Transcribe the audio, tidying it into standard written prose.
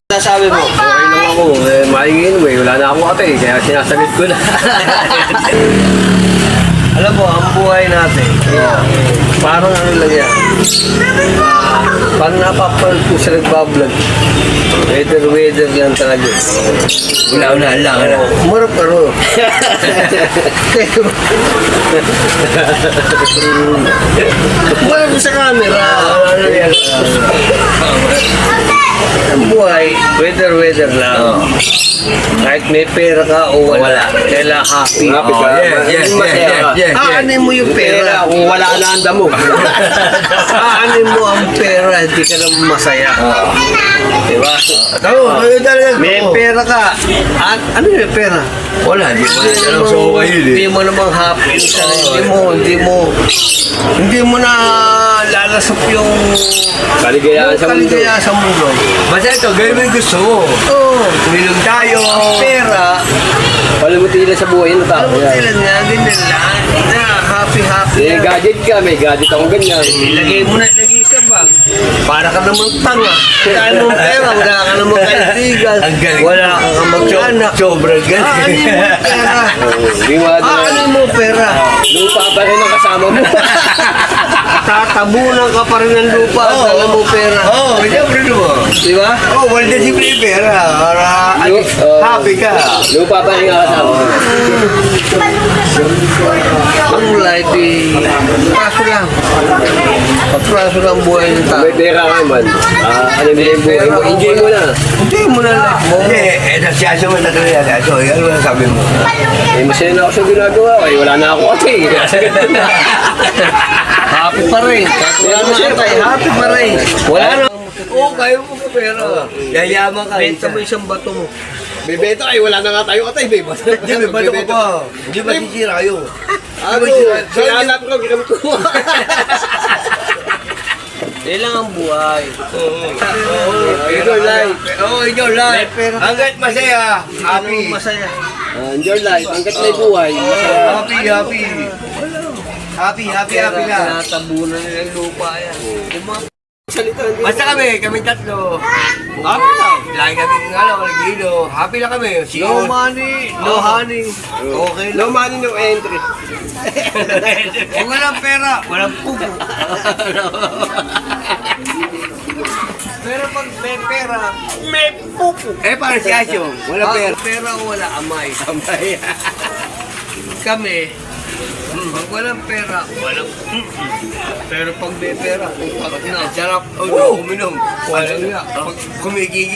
Sabi mo, okay lang ako, mahingin mo wala na akong ate, kaya sinasagot ko na. Alam mo, ang buhay natin, parang ano lang yan. Pag napapanood ko sa nagbablog, weather lang talaga. Una-unahan lang, ano? Umarap ka ro. Umarap sa camera. Ano yan? Ang buhay, weather lang. Kahit may pera ka o wala, kailangan happy. Happy ka. Yes. Aanin mo yung pera kung wala na ang damo. Aanin mo ang pera, hindi ka naman masaya. Diba? May pera ka. Ano yung pera? Wala, hindi mo na lang sa okay yun eh. Hindi mo namang happy sa sarili mo. Hindi mo na lalasap yung Kaligayahan sa mundo. Basta Ito, gawin mo yung gusto mo. Oo. Tumilong tayo. Ang pera, Palimutilan sa buhay ng alam mo sila nga, ganyan lang. Na, happy. May gadget ka, may gadget ako ganyan. Ilagay mo na, lagay sa bag. Para ka naman tanga. Dahil mo pera, wala ka naman kaibigan. Ang galing. Wala ka mag-anak. Sobrang galing. Ano mo pera? Lupa pa rin ang kasama mo. Tatabunan ka pa rin ng lupa. Alam mo pera. Siyempre naman. Di ba? Wala na simple yung pera. Para happy ka. Lupa pa rin ang kasama mo. Ang life patraso lang buhay ng tao. May pera ka man. Ano mo yung buhay mo? Enjoy mo na. Hindi mo na life mo. Nagsiyasa mo na kaya. So, yan mo sabi mo. Masaya na ako sa ginagawa. Wala na ako ate. Happy pa rin. Wala na tayo. Happy pa rin. Wala na. Oo, kayo mo ka pera. Yayaman ka. Benta mo isang bato mo. Bebenta kayo, wala na nga tayo atay, may bato. Hindi, may bato ko pa. Hindi ba sisira kayo? Ano? Sinanap ko, ginamit ko. Yan lang ang buhay. Enjoy life. Oo, enjoy life. Hanggat masaya, happy. Masaya. Enjoy life. Hanggat may buhay. Happy Kaya na. tinatabunan nila yung lupa yan. Yung mga Basta kami tatlo. Happy lang. Lagi kami nag-ilo. Happy lang kami. no money, no honey. Okay lang. No money, no entry. Kung walang pera, walang pupo. Pero pag may pera, may pupo. Parang si Asyo. Wala pera. Pera o wala amay. Kami, pag walang pera, walang pero pag may pera, pag na, sarap, Oo, uminom. walang nga. Kumigigil.